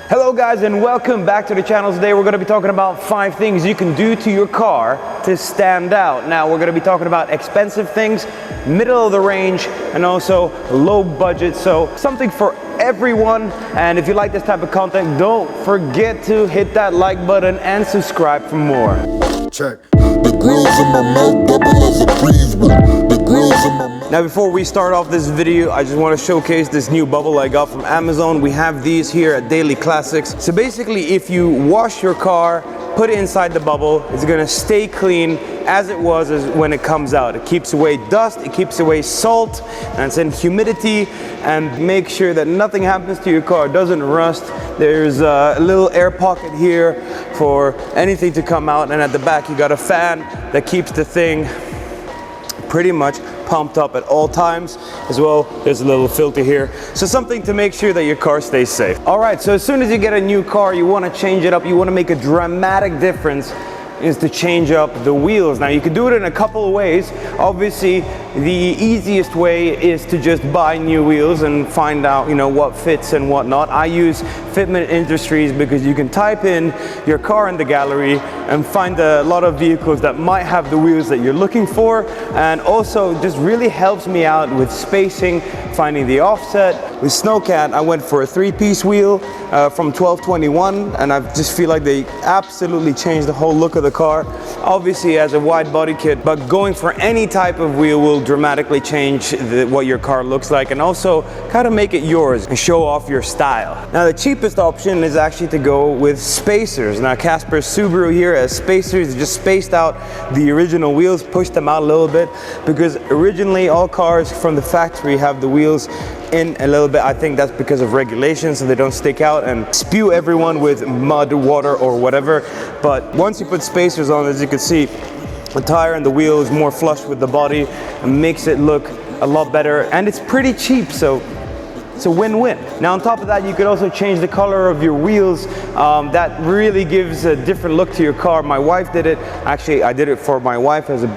Hello guys and welcome back to the channel. Today we're going to be talking about 5 things you can do to your car to stand out. Now we're going to be talking about expensive things, middle of the range, and also low budget. So something for everyone. And if you like this type of content, don't forget to hit that like button and subscribe for more. Check. The grills in my mouth double as a breeze. The grills in my mouth. Now before we start off this video, I just want to showcase this new bubble I got from Amazon. We have these here at Daily Classics. So basically, if you wash your car, put it inside the bubble, it's going to stay clean as it was when it comes out. It keeps away dust, it keeps away salt, and it's in humidity, and make sure that nothing happens to your car, it doesn't rust. There's a little air pocket here for anything to come out, and at the back you got a fan that keeps the thing pretty much pumped up at all times. As well, there's a little filter here, so something to make sure that your car stays safe. All right, so as soon as you get a new car, you want to change it up, you want to make a dramatic difference, is to change up the wheels. Now you can do it in a couple of ways. Obviously the easiest way is to just buy new wheels and find out, what fits and what not. I use Fitment Industries because you can type in your car in the gallery and find a lot of vehicles that might have the wheels that you're looking for, and also just really helps me out with spacing, finding the offset. With Snowcat, I went for a 3-piece wheel from 1221, and I just feel like they absolutely changed the whole look of the car. Obviously as a wide body kit, but going for any type of wheel will dramatically change what your car looks like, and also kind of make it yours and show off your style. Now the cheapest option is actually to go with spacers. Now Casper's Subaru here has spacers, just spaced out the original wheels, pushed them out a little bit, because originally all cars from the factory have the wheels in a little bit. I think that's because of regulations, so they don't stick out and spew everyone with mud, water, or whatever. But once you put spacers on, as you can see, the tire and the wheel is more flush with the body and makes it look a lot better, and it's pretty cheap, so it's a win-win. Now on top of that, you could also change the color of your wheels. That really gives a different look to your car. My wife did it. Actually, I did it for my wife as a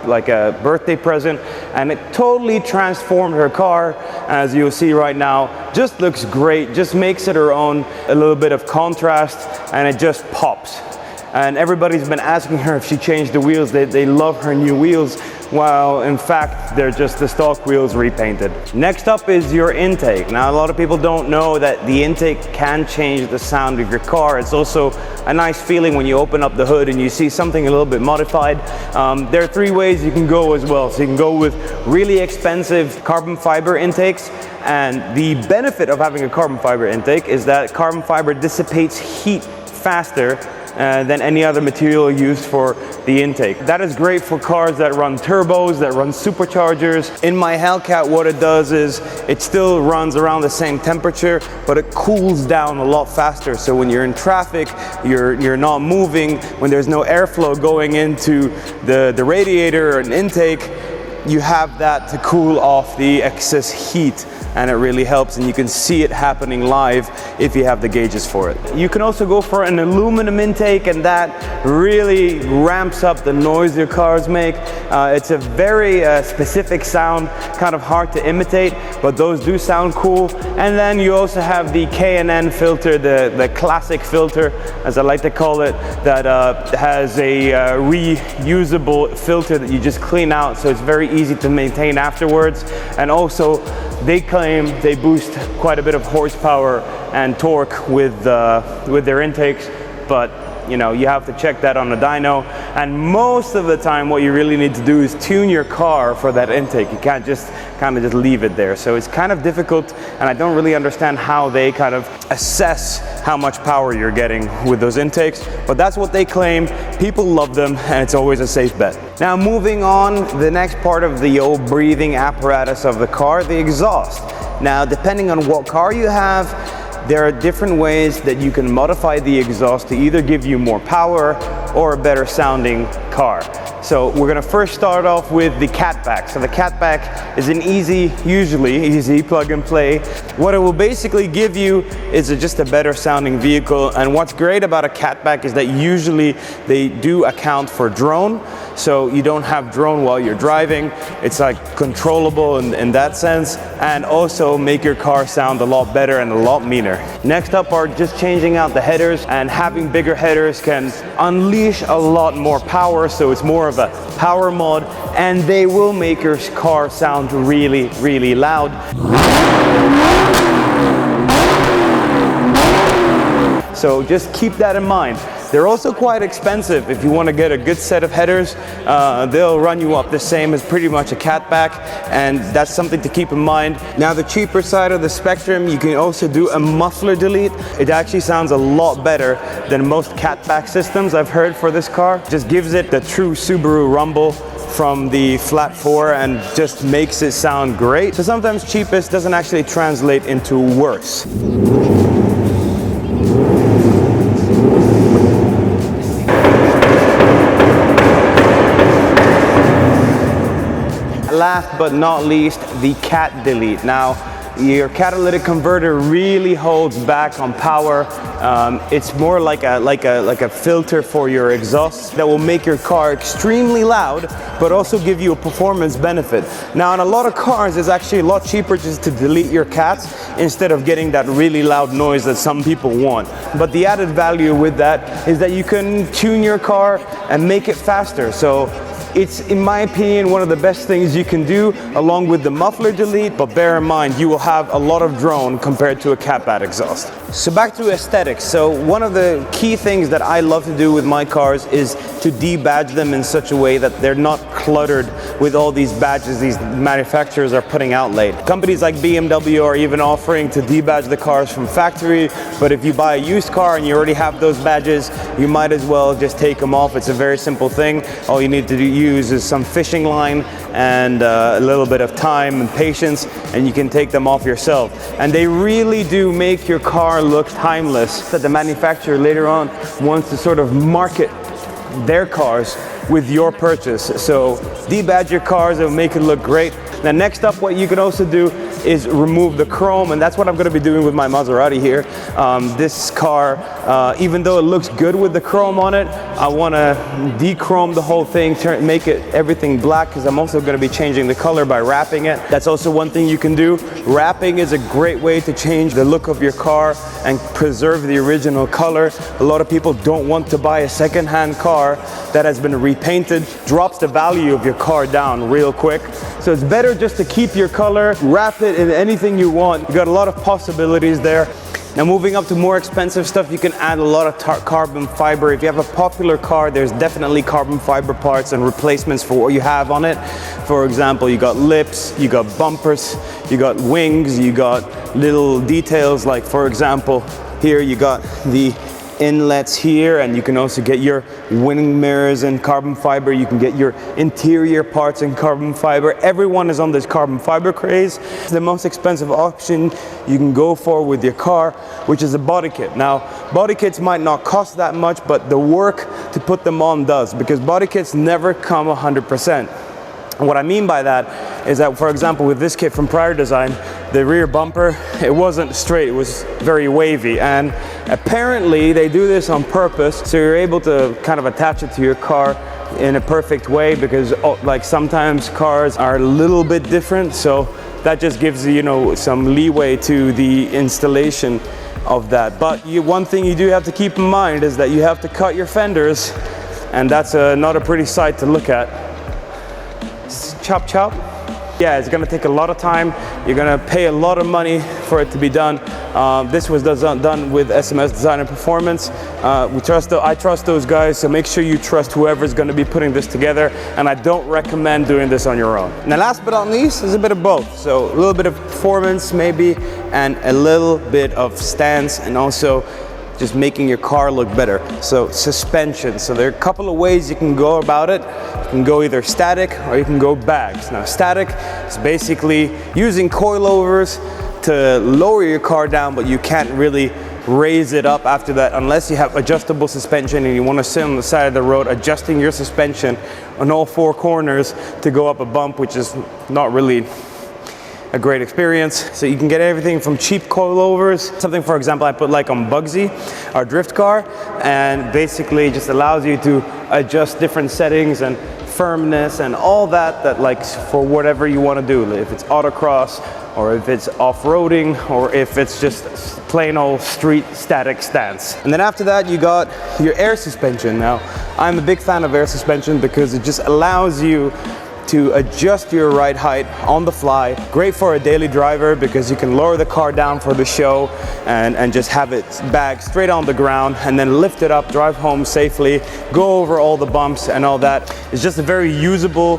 birthday present, and it totally transformed her car. As you'll see right now, just looks great, just makes it her own, a little bit of contrast, and it just pops. And everybody's been asking her if she changed the wheels. They love her new wheels, while in fact they're just the stock wheels repainted. Next up is your intake. Now a lot of people don't know that the intake can change the sound of your car. It's also a nice feeling when you open up the hood and you see something a little bit modified. There are 3 ways you can go as well. So you can go with really expensive carbon fiber intakes, and the benefit of having a carbon fiber intake is that carbon fiber dissipates heat faster than any other material used for the intake. That is great for cars that run turbos, that run superchargers. In my Hellcat, what it does is it still runs around the same temperature, but it cools down a lot faster. So when you're in traffic, you're not moving, when there's no airflow going into the radiator or an intake, you have that to cool off the excess heat, and it really helps, and you can see it happening live if you have the gauges for it. You can also go for an aluminum intake, and that really ramps up the noise your cars make. It's a very specific sound, kind of hard to imitate, but those do sound cool. And then you also have the K&N filter, the classic filter, as I like to call it, that has a reusable filter that you just clean out, so it's very easy to maintain afterwards. And also they claim they boost quite a bit of horsepower and torque with their intakes, but you have to check that on the dyno. And most of the time what you really need to do is tune your car for that intake. You can't just kind of just leave it there. So it's kind of difficult, and I don't really understand how they kind of assess how much power you're getting with those intakes, but that's what they claim. People love them, and it's always a safe bet. Now moving on, the next part of the old breathing apparatus of the car, the exhaust. Now depending on what car you have, there are different ways that you can modify the exhaust to either give you more power or a better sounding car. So we're gonna first start off with the catback. So the catback is an usually easy plug and play. What it will basically give you is just a better sounding vehicle. And what's great about a catback is that usually they do account for drone. so you don't have drone while you're driving. It's like controllable in that sense, and also make your car sound a lot better and a lot meaner. Next up are just changing out the headers, and having bigger headers can unleash a lot more power, so it's more of a power mod, and they will make your car sound really, really loud. So just keep that in mind. They're also quite expensive. If you want to get a good set of headers, they'll run you up the same as pretty much a catback, and that's something to keep in mind. Now, the cheaper side of the spectrum, you can also do a muffler delete. It actually sounds a lot better than most catback systems I've heard for this car. Just gives it the true Subaru rumble from the flat 4 and just makes it sound great. So sometimes cheapest doesn't actually translate into worse. Last but not least, the cat delete. Now, your catalytic converter really holds back on power. It's more like a filter for your exhaust that will make your car extremely loud, but also give you a performance benefit. Now, in a lot of cars, it's actually a lot cheaper just to delete your cats instead of getting that really loud noise that some people want. But the added value with that is that you can tune your car and make it faster. So it's, in my opinion, one of the best things you can do along with the muffler delete, but bear in mind you will have a lot of drone compared to a catback exhaust. So back to aesthetics. So one of the key things that I love to do with my cars is to debadge them in such a way that they're not cluttered with all these badges these manufacturers are putting out late. Companies like BMW are even offering to debadge the cars from factory, but if you buy a used car and you already have those badges, you might as well just take them off. It's a very simple thing. All you need to use is some fishing line and a little bit of time and patience, and you can take them off yourself. And they really do make your car look timeless, that the manufacturer later on wants to sort of market their cars with your purchase. So debadge your cars, it'll make it look great. Now, next up, what you can also do is remove the chrome, and that's what I'm going to be doing with my Maserati here. This car, even though it looks good with the chrome on it, I want to de-chrome the whole thing, make it everything black, because I'm also going to be changing the color by wrapping it. That's also one thing you can do. Wrapping is a great way to change the look of your car and preserve the original color. A lot of people don't want to buy a second-hand car that has been repainted. Drops the value of your car down real quick. So it's better just to keep your color, wrap it in anything you want. You got a lot of possibilities there. Now, moving up to more expensive stuff, you can add a lot of carbon fiber. If you have a popular car, there's definitely carbon fiber parts and replacements for what you have on it. For example, you got lips, you got bumpers, you got wings, you got little details like, for example, here you got the inlets here, and you can also get your wing mirrors in carbon fiber. You can get your interior parts in carbon fiber. Everyone is on this carbon fiber craze. It's the most expensive option you can go for with your car, which is a body kit. Now, body kits might not cost that much, but the work to put them on does, because body kits never come 100%. And what I mean by that is that, for example, with this kit from Prior Design, the rear bumper, it wasn't straight, it was very wavy. And apparently they do this on purpose, so you're able to kind of attach it to your car in a perfect way, because like sometimes cars are a little bit different, so that just gives you some leeway to the installation of that. But one thing you do have to keep in mind is that you have to cut your fenders, and that's not a pretty sight to look at. Chop chop. Yeah, it's gonna take a lot of time. You're gonna pay a lot of money for it to be done. This was done with SMS Design and Performance. I trust those guys, so make sure you trust whoever's gonna be putting this together, and I don't recommend doing this on your own. Now, last but not least is a bit of both. So a little bit of performance maybe, and a little bit of stance, and also just making your car look better. So suspension. So there are a couple of ways you can go about it. You can go either static or you can go bags. Now, static is basically using coilovers to lower your car down, but you can't really raise it up after that unless you have adjustable suspension and you want to sit on the side of the road adjusting your suspension on all four corners to go up a bump, which is not really a great experience. So you can get everything from cheap coilovers, something, for example, I put like on Bugsy, our drift car, and basically just allows you to adjust different settings and firmness and all that like for whatever you want to do, if it's autocross or if it's off-roading or if it's just plain old street static stance. And then after that you got your air suspension. Now I'm a big fan of air suspension because it just allows you to adjust your ride height on the fly. Great for a daily driver because you can lower the car down for the show and just have it bag straight on the ground and then lift it up, drive home safely, go over all the bumps and all that. It's just a very usable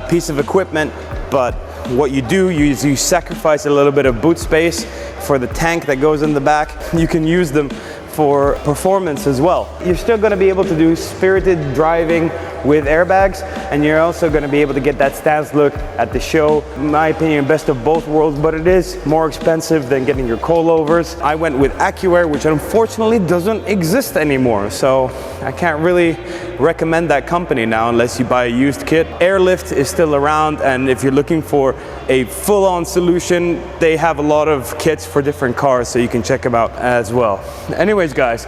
piece of equipment, but what you do is you sacrifice a little bit of boot space for the tank that goes in the back. You can use them for performance as well. You're still going to be able to do spirited driving with airbags, and you're also going to be able to get that stance look at the show. In my opinion, best of both worlds, but it is more expensive than getting your coilovers. I went with AccuAir, which unfortunately doesn't exist anymore, so I can't really recommend that company now unless you buy a used kit. Airlift is still around, and if you're looking for a full-on solution, they have a lot of kits for different cars, so you can check them out as well. Anyways guys,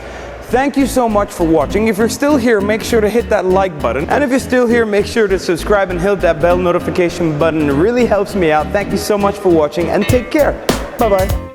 thank you so much for watching. If you're still here, make sure to hit that like button. And if you're still here, make sure to subscribe and hit that bell notification button. It really helps me out. Thank you so much for watching and take care. Bye bye.